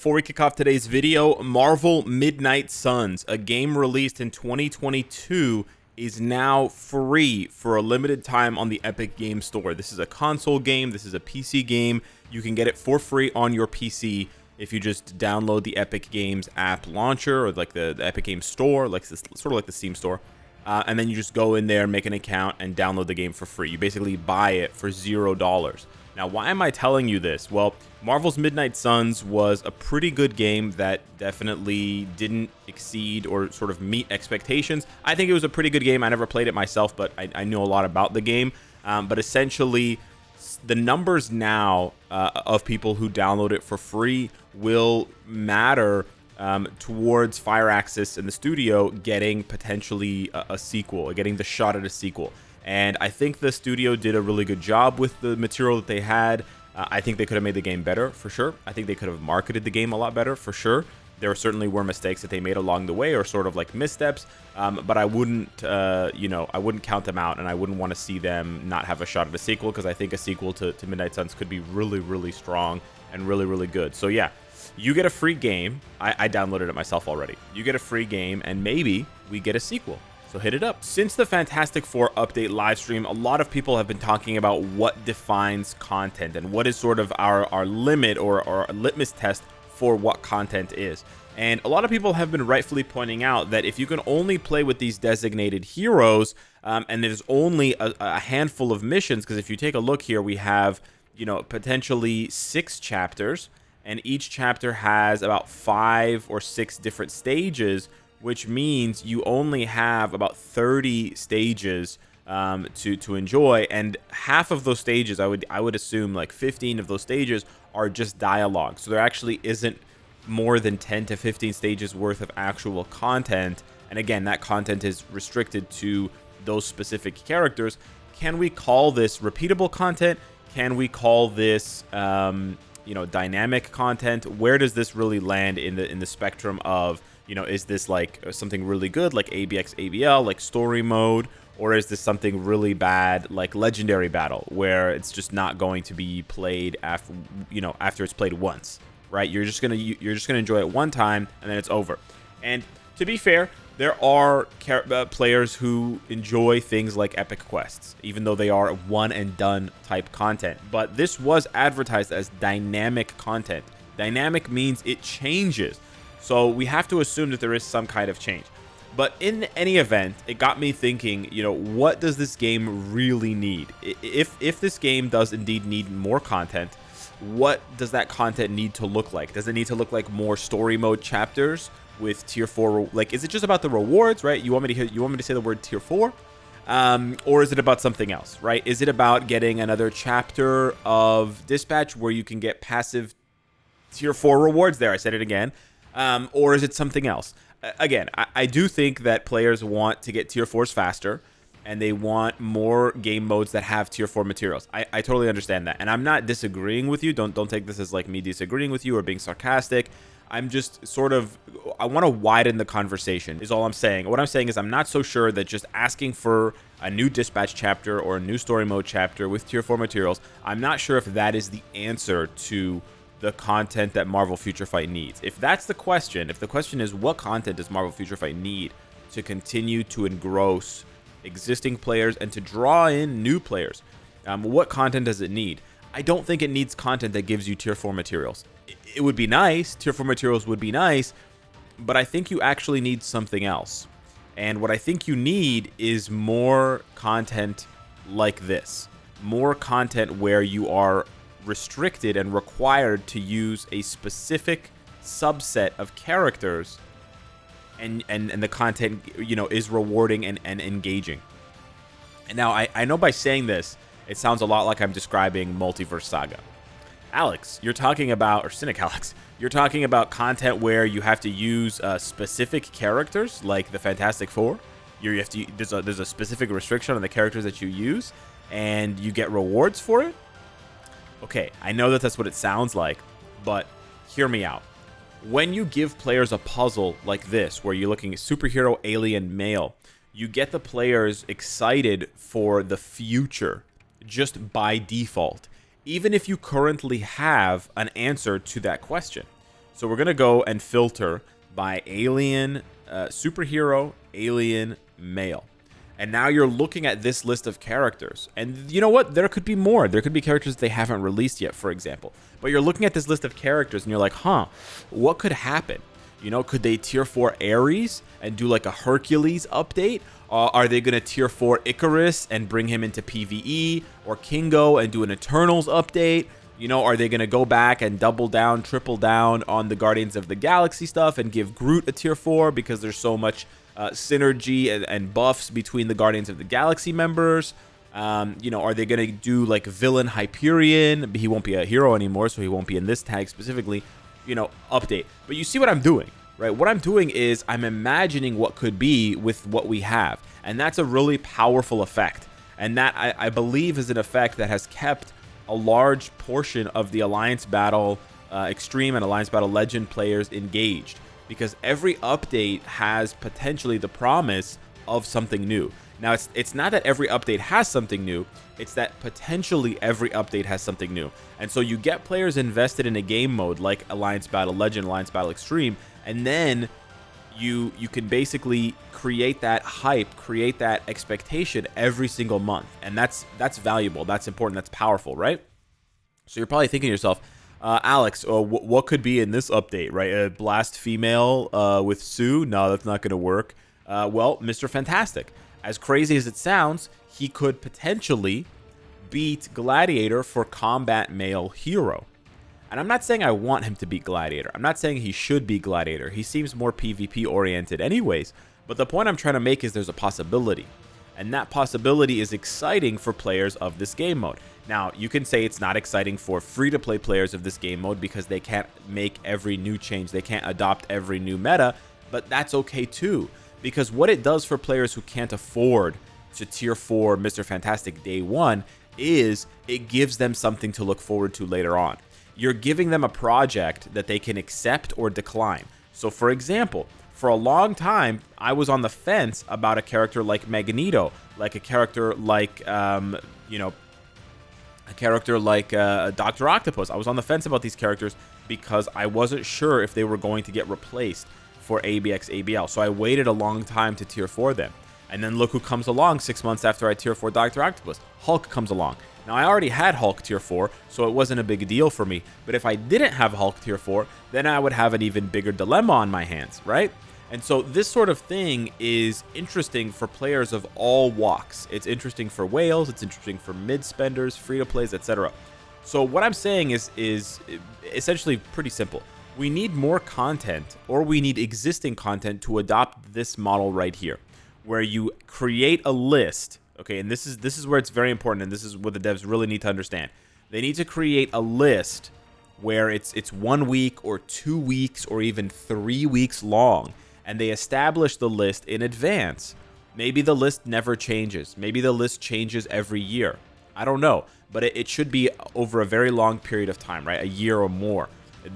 before we kick off today's video, Marvel Midnight Suns, a game released in 2022, is now free for a limited time on the Epic Game Store. This is a console game. This is a PC game. You can get it for free on your PC if you just download the Epic Games app launcher, or like the Epic Games Store, like this, sort of like the Steam Store. And then you just go in there, make an account, and download the game for free. You basically buy it for $0. Now, why am I telling you this? Well, Marvel's Midnight Suns was a pretty good game that definitely didn't exceed or sort of meet expectations. I think it was a pretty good game. I never played it myself, but I know a lot about the game. But essentially, the numbers now of people who download it for free will matter towards Firaxis and the studio getting potentially a sequel, getting the shot at a sequel. And I think the studio did a really good job with the material that they had. I think they could have made the game better, for sure. I think they could have marketed the game a lot better, for sure. There certainly were mistakes that they made along the way, or sort of like missteps. But I wouldn't, I wouldn't count them out, and I wouldn't want to see them not have a shot at a sequel, because I think a sequel to Midnight Suns could be really, really strong and really, really good. So yeah, you get a free game. I downloaded it myself already. You get a free game, and maybe we get a sequel. So hit it up. Since the Fantastic Four update livestream, a lot of people have been talking about what defines content and what is sort of our limit or our litmus test for what content is. And a lot of people have been rightfully pointing out that if you can only play with these designated heroes, and there's only a handful of missions, because if you take a look here, we have, potentially 6 chapters, and each chapter has about 5 or 6 different stages, which means you only have about 30 stages to enjoy, and half of those stages, I would assume like 15 of those stages are just dialogue. So there actually isn't more than 10 to 15 stages worth of actual content, and again, that content is restricted to those specific characters. Can we call this repeatable content? Can we call this dynamic content? Where does this really land in the spectrum of, is this like something really good like ABX ABL, like story mode, or is this something really bad like legendary battle, where it's just not going to be played after it's played once, right? You're just gonna enjoy it one time and then it's over. And to be fair, there are players who enjoy things like epic quests, even though they are one and done type content. But this was advertised as dynamic content. Dynamic means it changes. So we have to assume that there is some kind of change. But in any event, it got me thinking, what does this game really need? If this game does indeed need more content, what does that content need to look like? Does it need to look like more story mode chapters with tier 4? Like, is it just about the rewards, right? You want me to say the word tier 4? Or is it about something else, right? Is it about getting another chapter of Dispatch where you can get passive tier 4 rewards there? I said it again. Or is it something else? Again, I do think that players want to get tier 4s faster, and they want more game modes that have tier 4 materials. I totally understand that, and I'm not disagreeing with you. Don't take this as like me disagreeing with you or being sarcastic. I'm just I want to widen the conversation is all I'm saying. What I'm saying is I'm not so sure that just asking for a new Dispatch chapter or a new story mode chapter with tier 4 materials, I'm not sure if that is the answer to the content that Marvel Future Fight needs. If that's the question, if the question is what content does Marvel Future Fight need to continue to engross existing players and to draw in new players, what content does it need? I don't think it needs content that gives you tier 4 materials. It would be nice, tier 4 materials would be nice, but I think you actually need something else. And what I think you need is more content like this. More content where you are restricted and required to use a specific subset of characters, and the content is rewarding and engaging. And now I know by saying this it sounds a lot like I'm describing Multiverse Saga. Alex, you're talking about, or Cynicalex, you're talking about content where you have to use specific characters like the Fantastic Four. There's a specific restriction on the characters that you use, and you get rewards for it. Okay, I know that that's what it sounds like, but hear me out. When you give players a puzzle like this, where you're looking at superhero, alien, male, you get the players excited for the future just by default, even if you currently have an answer to that question. So we're going to go and filter by alien, superhero, alien, male. And now you're looking at this list of characters. And you know what? There could be more. There could be characters they haven't released yet, for example. But you're looking at this list of characters and you're like, huh, what could happen? You know, could they tier 4 Ares and do like a Hercules update? Are they going to tier 4 Icarus and bring him into PvE? Or Kingo and do an Eternals update? You know, are they going to go back and double down, triple down on the Guardians of the Galaxy stuff and give Groot a tier 4 because there's so much synergy and buffs between the Guardians of the Galaxy members? You know, are they going to do like villain Hyperion? He won't be a hero anymore, so he won't be in this tag specifically. You know, update. But you see what I'm doing, right? What I'm doing is I'm imagining what could be with what we have. And that's a really powerful effect. And that, I believe, is an effect that has kept a large portion of the Alliance Battle Extreme and Alliance Battle Legend players engaged. Because every update has potentially the promise of something new. Now, it's not that every update has something new, it's that potentially every update has something new. And so you get players invested in a game mode like Alliance Battle Legend, Alliance Battle Extreme, and then you can basically create that hype, create that expectation every single month. And that's valuable, that's important, that's powerful, right? So you're probably thinking to yourself, Alex, what could be in this update, right? A Blast female with Sue? No, that's not going to work. Well, Mr. Fantastic. As crazy as it sounds, he could potentially beat Gladiator for combat male hero. And I'm not saying I want him to beat Gladiator. I'm not saying he should be Gladiator. He seems more PvP oriented anyways. But the point I'm trying to make is there's a possibility. And that possibility is exciting for players of this game mode. Now, you can say it's not exciting for free-to-play players of this game mode because they can't make every new change. They can't adopt every new meta. But that's okay too. Because what it does for players who can't afford to tier 4 Mr. Fantastic day 1 is it gives them something to look forward to later on. You're giving them a project that they can accept or decline. So for example, for a long time, I was on the fence about a character like Magneto, like a character like, you know, a character like Dr. Octopus. I was on the fence about these characters because I wasn't sure if they were going to get replaced for ABX ABL. So I waited a long time to tier 4 them. And then look who comes along 6 months after I tier 4 Dr. Octopus. Hulk comes along. Now I already had Hulk tier 4, so it wasn't a big deal for me. But if I didn't have Hulk tier 4, then I would have an even bigger dilemma on my hands, right? And so this sort of thing is interesting for players of all walks. It's interesting for whales, it's interesting for mid-spenders, free-to-plays, etc. So what I'm saying is essentially pretty simple. We need more content, or we need existing content to adopt this model right here, where you create a list. Okay, and this is where it's very important, and this is what the devs really need to understand. They need to create a list where it's 1 week or 2 weeks or even 3 weeks long, and they establish the list in advance. Maybe the list never changes. Maybe the list changes every year. I don't know, but it should be over a very long period of time, right? A year or more.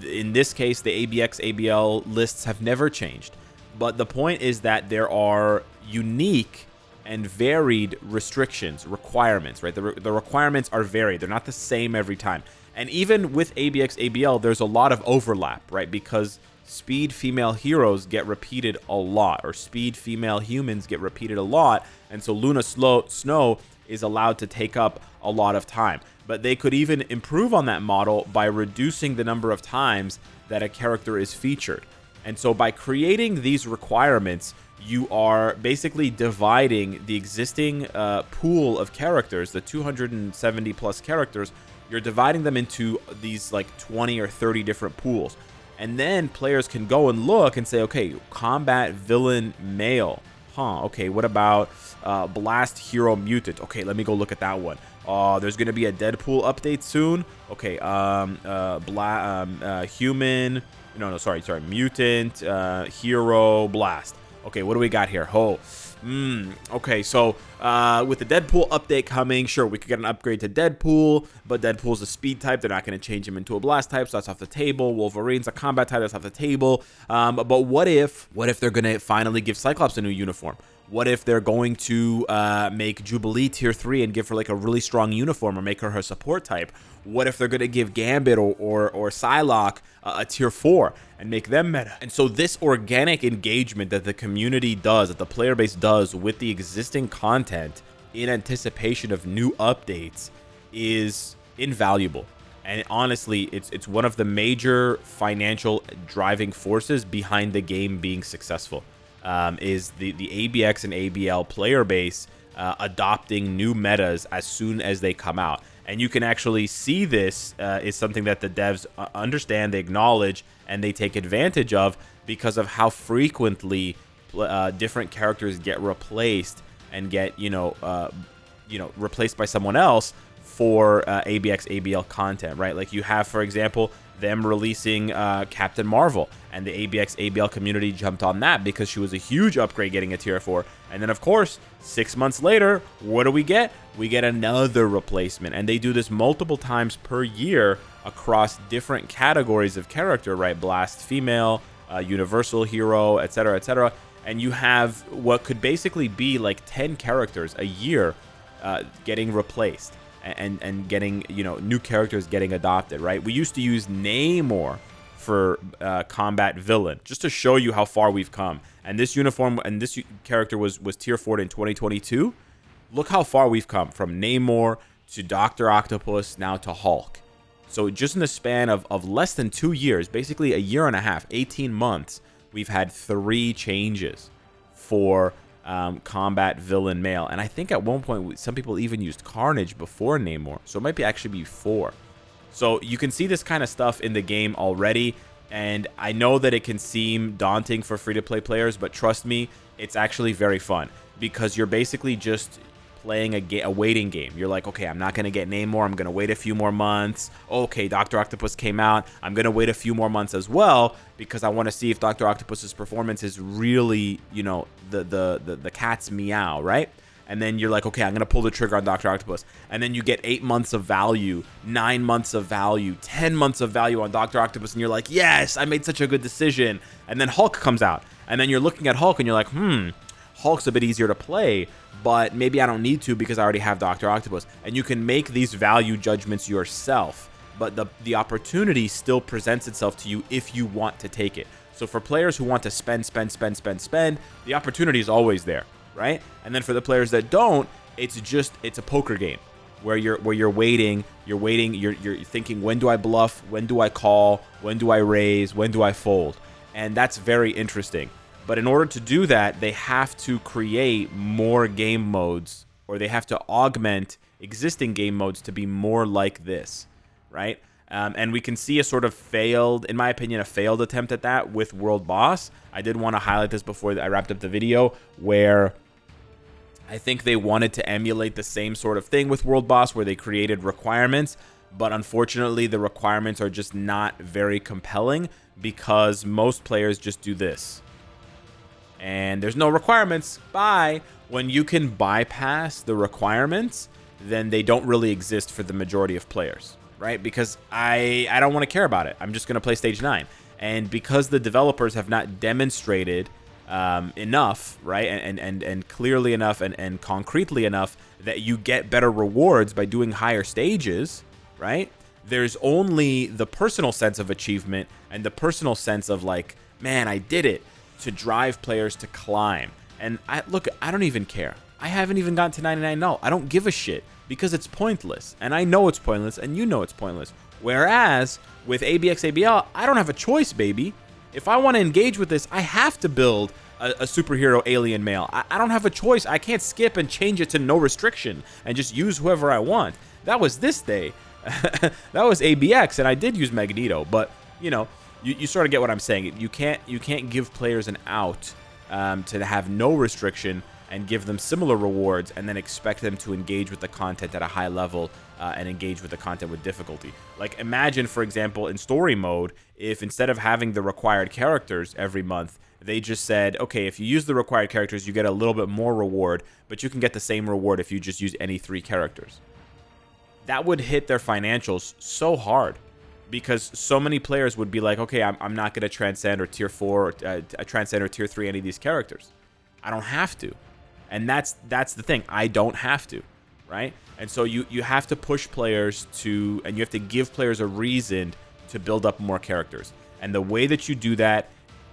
In this case, the ABX ABL lists have never changed. But the point is that there are unique and varied restrictions, requirements, right? The requirements are varied. They're not the same every time. And even with ABX ABL, there's a lot of overlap, right? Because speed female heroes get repeated a lot, or speed female humans get repeated a lot. And so Luna Snow is allowed to take up a lot of time. But they could even improve on that model by reducing the number of times that a character is featured. And so by creating these requirements, you are basically dividing the existing pool of characters, the 270 plus characters. You're dividing them into these like 20 or 30 different pools. And then players can go and look and say, okay, combat villain male. Okay, what about Blast Hero Mutant? Okay, let me go look at that one. There's going to be a Deadpool update soon. Okay, human... Sorry, Mutant, Hero, Blast. Okay, what do we got here? Okay, so with the Deadpool update coming, sure, we could get an upgrade to Deadpool, but Deadpool's a speed type. They're not going to change him into a blast type, so that's off the table. Wolverine's a combat type, that's off the table. But what if they're going to finally give Cyclops a new uniform? What if they're going to make Jubilee tier 3 and give her like a really strong uniform or make her support type? What if they're going to give Gambit or Psylocke a tier 4 and make them meta? And so this organic engagement that the community does, that the player base does with the existing content in anticipation of new updates is invaluable. And honestly, it's one of the major financial driving forces behind the game being successful. Is the ABX and ABL player base adopting new metas as soon as they come out. And you can actually see this is something that the devs understand, they acknowledge, and they take advantage of because of how frequently different characters get replaced and get replaced by someone else for ABX ABL content, right? Like you have, for example, them releasing Captain Marvel, and the ABX ABL community jumped on that because she was a huge upgrade, getting a tier 4. And then of course 6 months later, what do we get? We get another replacement, and they do this multiple times per year across different categories of character, right? Blast female, universal hero, etc., etc. And you have what could basically be like 10 characters a year getting replaced and getting, new characters getting adopted, right? We used to use Namor for combat villain, just to show you how far we've come. And this uniform and this character was tier 4 in 2022. Look how far we've come, from Namor to Dr. Octopus, now to Hulk. So just in the span of less than 2 years, basically a year and a half, 18 months, we've had 3 changes for combat villain male. And I think at one point some people even used Carnage before Namor, so it might actually be 4. So you can see this kind of stuff in the game already, and I know that it can seem daunting for free-to-play players, but trust me, it's actually very fun, because you're basically just playing a waiting game. You're like, okay, I'm not going to get Namor, I'm going to wait a few more months. Okay, Dr. Octopus came out, I'm going to wait a few more months as well, because I want to see if Dr. Octopus's performance is really, the cat's meow, right? And then you're like, okay, I'm going to pull the trigger on Dr. Octopus. And then you get 8 months of value, 9 months of value, 10 months of value on Dr. Octopus. And you're like, yes, I made such a good decision. And then Hulk comes out. And then you're looking at Hulk and you're like, Hulk's a bit easier to play, but maybe I don't need to because I already have Dr. Octopus. And you can make these value judgments yourself, but the opportunity still presents itself to you if you want to take it. So for players who want to spend, the opportunity is always there, right? And then for the players that don't, it's a poker game where you're waiting, you're thinking, when do I bluff, when do I call, when do I raise, when do I fold? And that's very interesting. But in order to do that, they have to create more game modes, or they have to augment existing game modes to be more like this, right? And we can see a sort of failed, in my opinion, a failed attempt at that with World Boss. I did want to highlight this before I wrapped up the video, where I think they wanted to emulate the same sort of thing with World Boss, where they created requirements, but unfortunately the requirements are just not very compelling because most players just do this. And there's no requirements. Bye. When you can bypass the requirements, then they don't really exist for the majority of players, right? Because I don't want to care about it. I'm just going to play stage 9. And because the developers have not demonstrated enough, right, and clearly enough and concretely enough that you get better rewards by doing higher stages, right? There's only the personal sense of achievement and the personal sense of like, man, I did it, to drive players to climb. And I don't even care. I haven't even gotten to 99 null. I don't give a shit because it's pointless. And I know it's pointless, and you know it's pointless. Whereas with ABX ABL, I don't have a choice, baby. If I want to engage with this, I have to build a superhero alien male. I don't have a choice. I can't skip and change it to no restriction and just use whoever I want. That was this day. That was ABX, and I did use Magneto, but you sort of get what I'm saying. You can't give players an out to have no restriction and give them similar rewards and then expect them to engage with the content at a high level and engage with the content with difficulty. Like, imagine, for example, in story mode, if instead of having the required characters every month, they just said, okay, if you use the required characters, you get a little bit more reward, but you can get the same reward if you just use any 3 characters. That would hit their financials so hard, because so many players would be like, okay, I'm not going to transcend or tier 4 or transcend or tier 3 any of these characters. I don't have to. And that's the thing. I don't have to, right? And so you have to push players to, and you have to give players a reason to build up more characters. And the way that you do that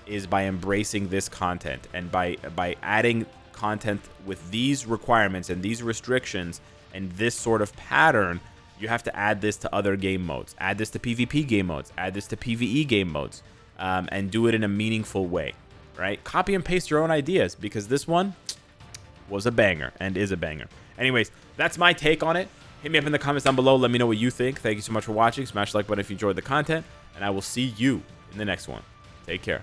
is by embracing this content and by adding content with these requirements and these restrictions and this sort of pattern. You have to add this to other game modes, add this to PvP game modes, add this to PvE game modes, and do it in a meaningful way, right? Copy and paste your own ideas, because this one was a banger and is a banger. Anyways, that's my take on it. Hit me up in the comments down below. Let me know what you think. Thank you so much for watching. Smash the like button if you enjoyed the content, and I will see you in the next one. Take care.